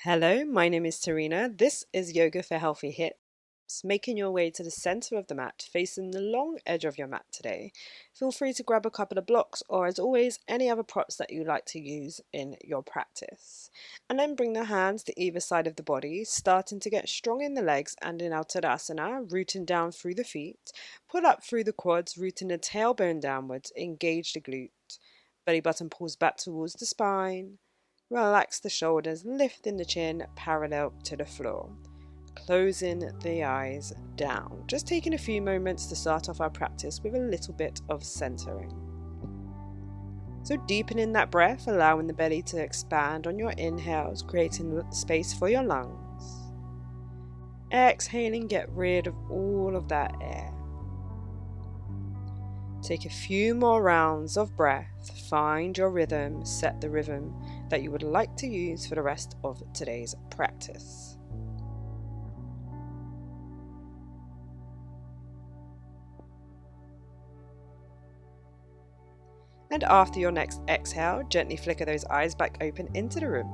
Hello, my name is Tarina. This is Yoga for Healthy Hips. Making your way to the center of the mat, facing the long edge of your mat today. Feel free to grab a couple of blocks or, as always, any other props that you like to use in your practice. And then bring the hands to either side of the body, starting to get strong in the legs and in Uttanasana, rooting down through the feet. Pull up through the quads, rooting the tailbone downwards, engage the glute. Belly button pulls back towards the spine. Relax the shoulders, lifting the chin parallel to the floor. Closing the eyes down. Just taking a few moments to start off our practice with a little bit of centering. So deepening that breath, allowing the belly to expand on your inhales, creating space for your lungs. Exhaling, get rid of all of that air. Take a few more rounds of breath, find your rhythm, set the rhythm that you would like to use for the rest of today's practice. And after your next exhale, gently flicker those eyes back open into the room.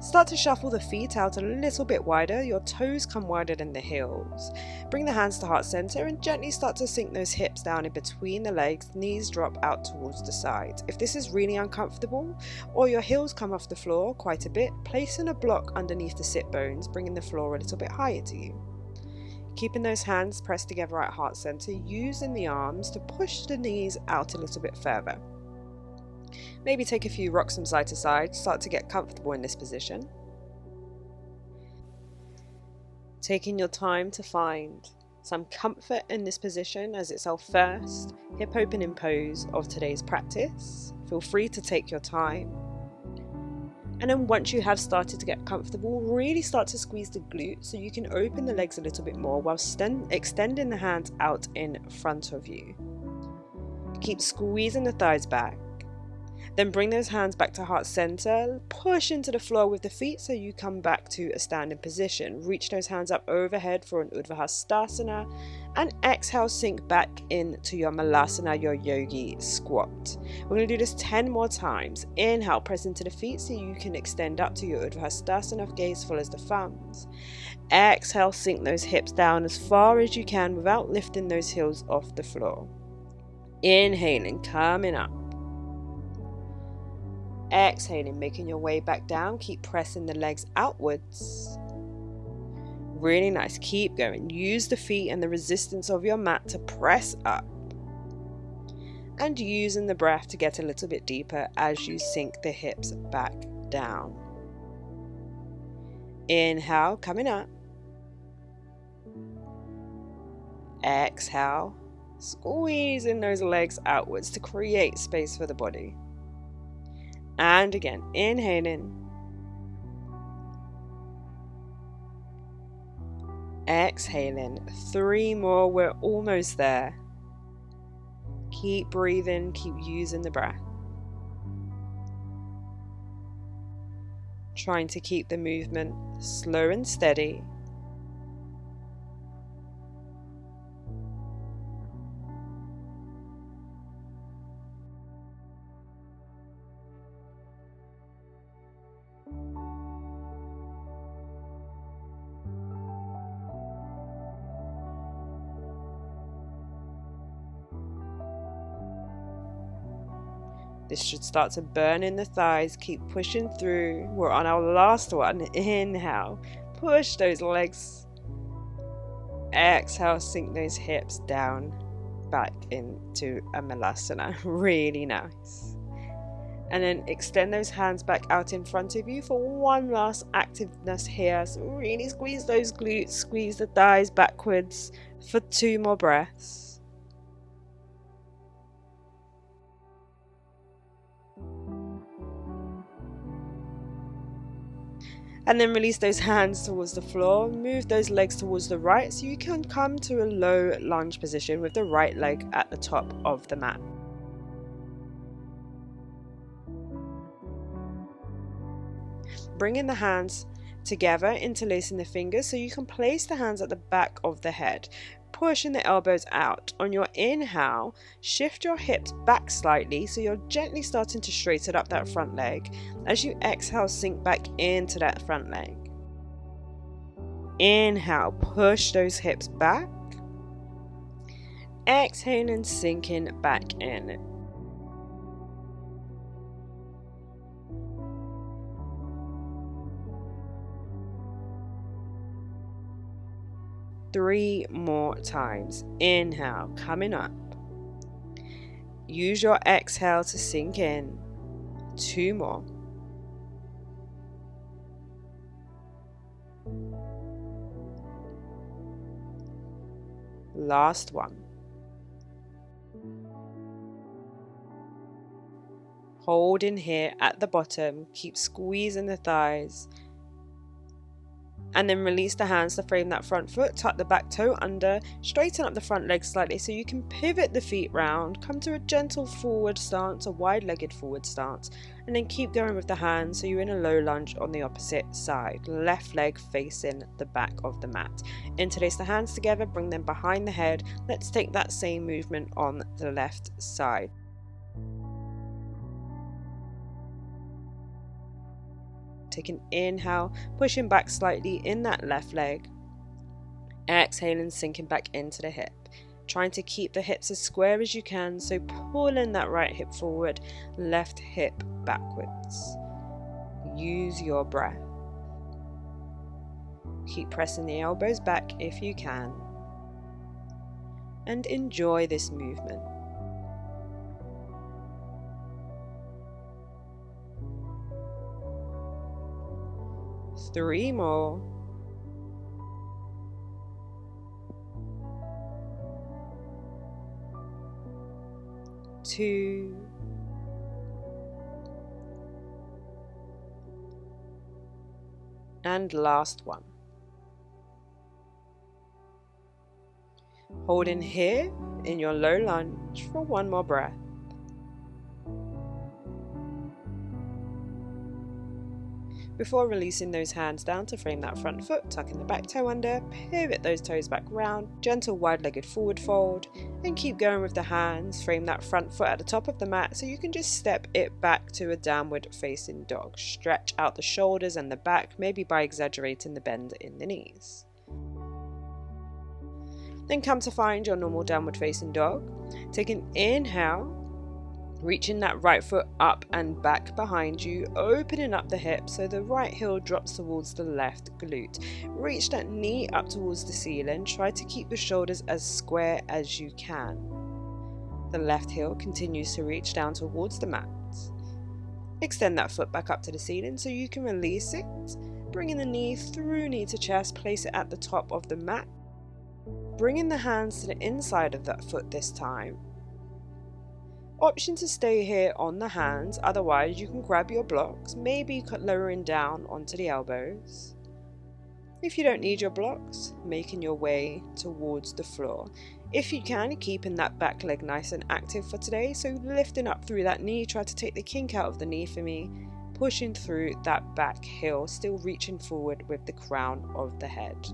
Start to shuffle the feet out a little bit wider, your toes come wider than the heels. Bring the hands to heart center and gently start to sink those hips down in between the legs, knees drop out towards the side. If this is really uncomfortable or your heels come off the floor quite a bit, place in a block underneath the sit bones, bringing the floor a little bit higher to you. Keeping those hands pressed together at heart center, using the arms to push the knees out a little bit further. Maybe take a few rocks from side to side, start to get comfortable in this position. Taking your time to find some comfort in this position as it's our first hip opening pose of today's practice. Feel free to take your time. And then once you have started to get comfortable, really start to squeeze the glutes so you can open the legs a little bit more while extending the hands out in front of you. Keep squeezing the thighs back. Then bring those hands back to heart center, push into the floor with the feet so you come back to a standing position. Reach those hands up overhead for an Urdhva Hastasana and exhale, sink back into your Malasana, your Yogi squat. We're going to do this 10 more times. Inhale, press into the feet so you can extend up to your Urdhva Hastasana, gaze follows the thumbs. Exhale, sink those hips down as far as you can without lifting those heels off the floor. Inhaling, coming up. Exhaling, making your way back down. Keep pressing the legs outwards. Really nice. Keep going. Use the feet and the resistance of your mat to press up. And using the breath to get a little bit deeper as you sink the hips back down. Inhale, coming up. Exhale, squeezing those legs outwards to create space for the body. And again, inhaling. Exhaling. 3 more, we're almost there. Keep breathing, keep using the breath. Trying to keep the movement slow and steady. This should start to burn in the thighs. Keep pushing through. We're on our last one. Inhale. Push those legs. Exhale. Sink those hips down. Back into a Malasana. Really nice. And then extend those hands back out in front of you for one last activeness here. So really squeeze those glutes. Squeeze the thighs backwards for 2 more breaths. And then release those hands towards the floor. Move those legs towards the right so you can come to a low lunge position with the right leg at the top of the mat. Bringing the hands together, interlacing the fingers so you can place the hands at the back of the head. pushing the elbows out. On your inhale, shift your hips back slightly so you're gently starting to straighten up that front leg. As you exhale, sink back into that front leg. Inhale, push those hips back. Exhaling, sinking back in. Three more times. Inhale, coming up. Use your exhale to sink in. Two more. Last one. Hold in here at the bottom. Keep squeezing the thighs. And then release the hands to frame that front foot. Tuck the back toe under. Straighten up the front leg slightly so you can pivot the feet round. Come to a gentle forward stance, a wide-legged forward stance. And then keep going with the hands so you're in a low lunge on the opposite side. Left leg facing the back of the mat. Interlace the hands together, bring them behind the head. Let's take that same movement on the left side. Take an inhale, pushing back slightly in that left leg. Exhaling, sinking back into the hip. Trying to keep the hips as square as you can, so pulling that right hip forward, left hip backwards. Use your breath. Keep pressing the elbows back if you can. And enjoy this movement. Three more. Two. And last one. Hold in here in your low lunge for one more breath. Before releasing those hands down to frame that front foot, tucking the back toe under, pivot those toes back round, gentle wide-legged forward fold, and keep going with the hands. Frame that front foot at the top of the mat so you can just step it back to a downward facing dog. Stretch out the shoulders and the back, maybe by exaggerating the bend in the knees. Then come to find your normal downward facing dog. Take an inhale. Reaching that right foot up and back behind you, opening up the hip so the right heel drops towards the left glute. Reach that knee up towards the ceiling. Try to keep the shoulders as square as you can. The left heel continues to reach down towards the mat. Extend that foot back up to the ceiling so you can release it. Bringing the knee through knee to chest, place it at the top of the mat. Bringing the hands to the inside of that foot this time. Option to stay here on the hands, otherwise you can grab your blocks, maybe lowering down onto the elbows. If you don't need your blocks, making your way towards the floor. If you can, keeping that back leg nice and active for today, so lifting up through that knee, try to take the kink out of the knee for me, pushing through that back heel, still reaching forward with the crown of the head.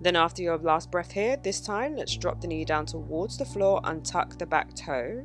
Then after your last breath here, this time let's drop the knee down towards the floor and tuck the back toe.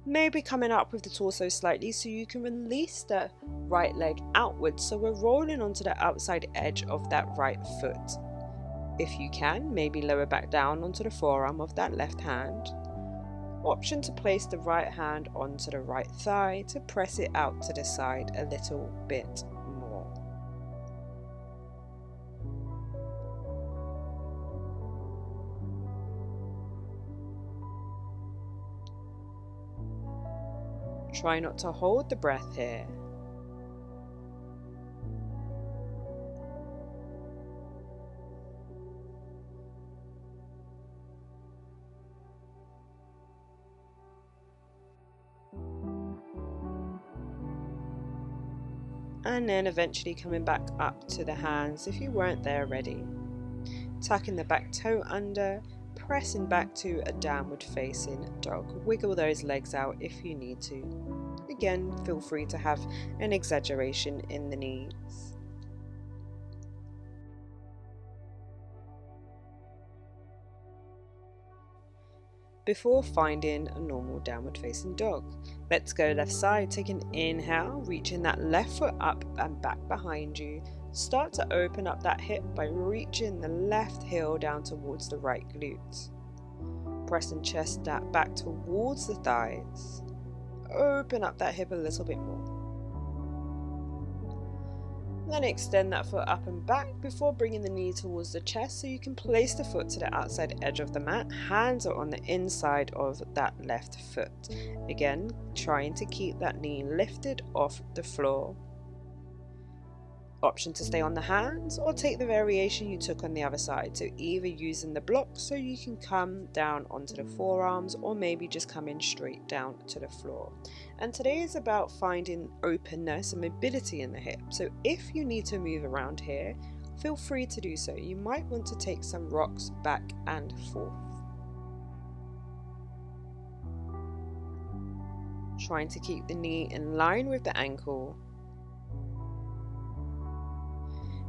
Maybe coming up with the torso slightly so you can release the right leg outwards, so we're rolling onto the outside edge of that right foot. If you can, maybe lower back down onto the forearm of that left hand. Option to place the right hand onto the right thigh to press it out to the side a little bit more. Try not to hold the breath here. And then eventually coming back up to the hands if you weren't there already. Tucking the back toe under, pressing back to a downward facing dog. Wiggle those legs out if you need to. Again, feel free to have an exaggeration in the knees. Before finding a normal downward facing dog, let's go left side. Take an inhale, reaching that left foot up and back behind you. Start to open up that hip by reaching the left heel down towards the right glute. Pressing chest back towards the thighs. Open up that hip a little bit more. Then extend that foot up and back before bringing the knee towards the chest so you can place the foot to the outside edge of the mat. Hands are on the inside of that left foot. Again, trying to keep that knee lifted off the floor. Option to stay on the hands or take the variation you took on the other side. So either using the block so you can come down onto the forearms or maybe just coming straight down to the floor. And today is about finding openness and mobility in the hip. So if you need to move around here, feel free to do so. You might want to take some rocks back and forth. Trying to keep the knee in line with the ankle.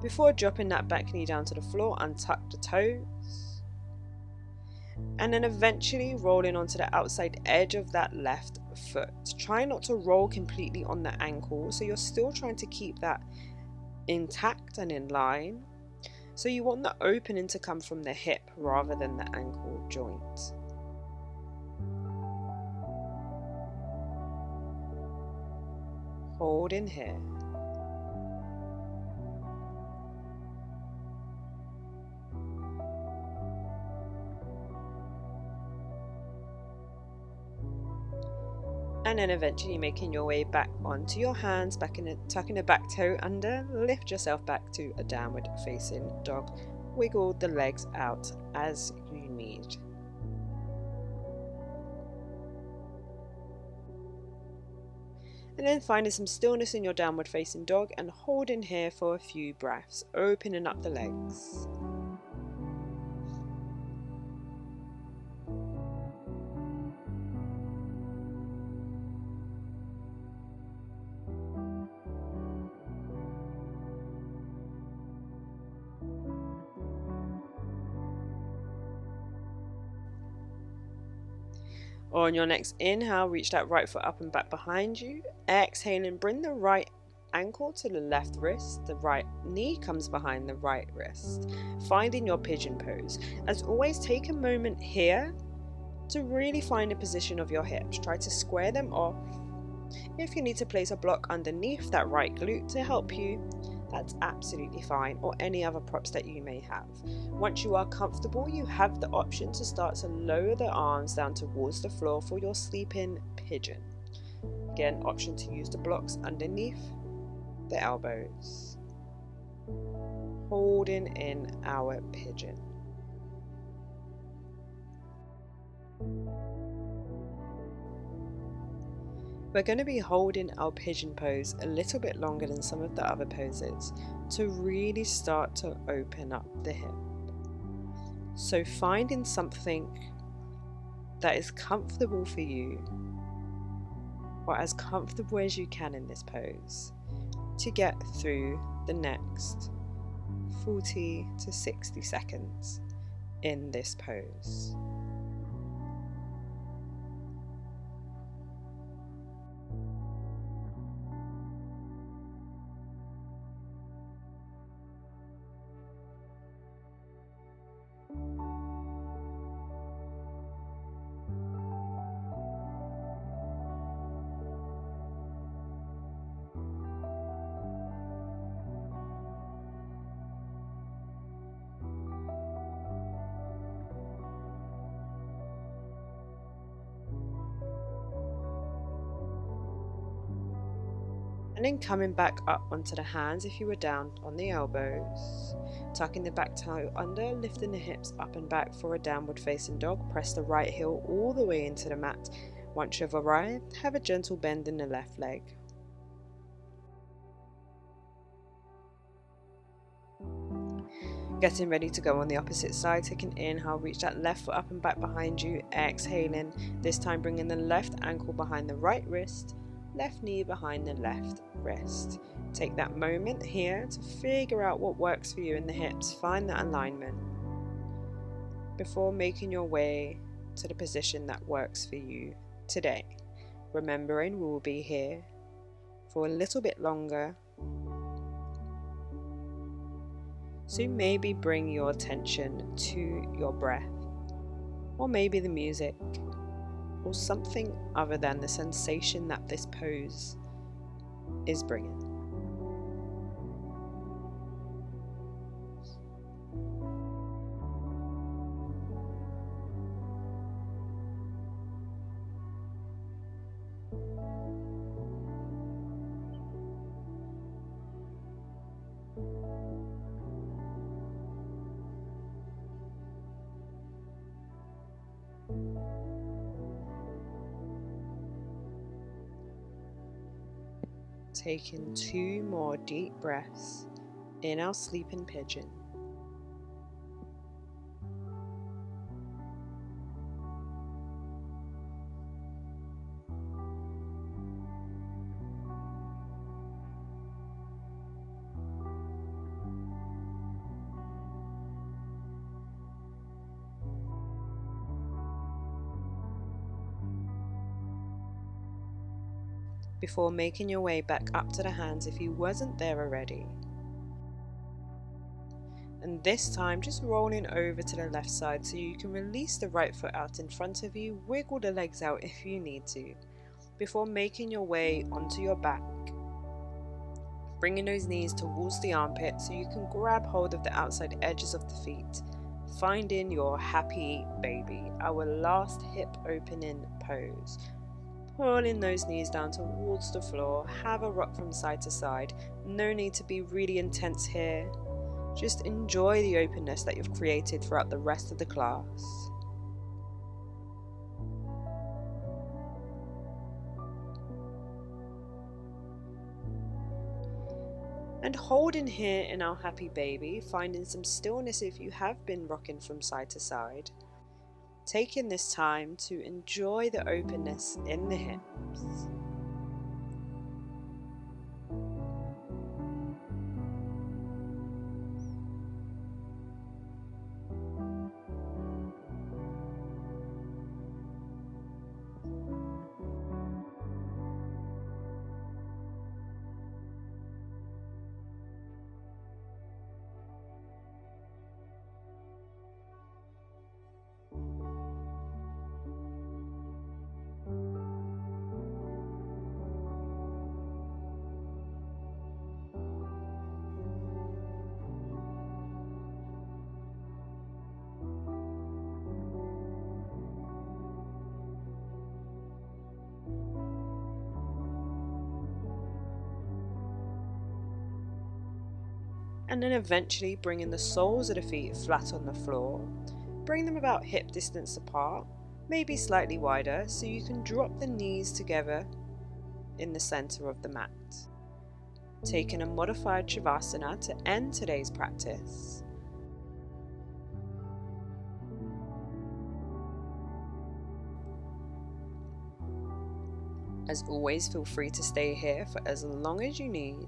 Before dropping that back knee down to the floor, untuck the toes. And then eventually rolling onto the outside edge of that left foot. Try not to roll completely on the ankle, so you're still trying to keep that intact and in line. So you want the opening to come from the hip rather than the ankle joint. Hold in here. And then eventually making your way back onto your hands, tucking the back toe under, lift yourself back to a downward facing dog. Wiggle the legs out as you need. And then finding some stillness in your downward facing dog and holding here for a few breaths, opening up the legs. On your next inhale, reach that right foot up and back behind you. Exhaling, bring the right ankle to the left wrist. The right knee comes behind the right wrist. Finding your pigeon pose. As always, take a moment here to really find the position of your hips. Try to square them off. If you need to place a block underneath that right glute to help you, that's absolutely fine, or any other props that you may have. Once you are comfortable, you have the option to start to lower the arms down towards the floor for your sleeping pigeon. Again, option to use the blocks underneath the elbows. Holding in our pigeon. We're going to be holding our pigeon pose a little bit longer than some of the other poses to really start to open up the hip. So finding something that is comfortable for you, or as comfortable as you can in this pose, to get through the next 40 to 60 seconds in this pose. And then coming back up onto the hands if you were down on the elbows. Tucking the back toe under, lifting the hips up and back for a downward facing dog. Press the right heel all the way into the mat. Once you've arrived, have a gentle bend in the left leg. Getting ready to go on the opposite side. Take an inhale, reach that left foot up and back behind you. Exhaling, this time bringing the left ankle behind the right wrist, left knee behind the left wrist. Take that moment here to figure out what works for you in the hips. Find that alignment before making your way to the position that works for you today. Remembering we will be here for a little bit longer, so maybe bring your attention to your breath, or maybe the music, or something other than the sensation that this pose is bringing. Taking 2 more deep breaths in our sleeping pigeon. Before making your way back up to the hands if you wasn't there already. And this time just rolling over to the left side so you can release the right foot out in front of you, wiggle the legs out if you need to, before making your way onto your back. Bringing those knees towards the armpit so you can grab hold of the outside edges of the feet, finding your happy baby, our last hip opening pose. Pulling those knees down towards the floor, have a rock from side to side. No need to be really intense here. Just enjoy the openness that you've created throughout the rest of the class. And holding here in our happy baby, finding some stillness if you have been rocking from side to side. Taking this time to enjoy the openness in the hips. And then eventually bringing the soles of the feet flat on the floor. Bring them about hip distance apart, maybe slightly wider, so you can drop the knees together in the center of the mat. Taking a modified Shavasana to end today's practice. As always, feel free to stay here for as long as you need.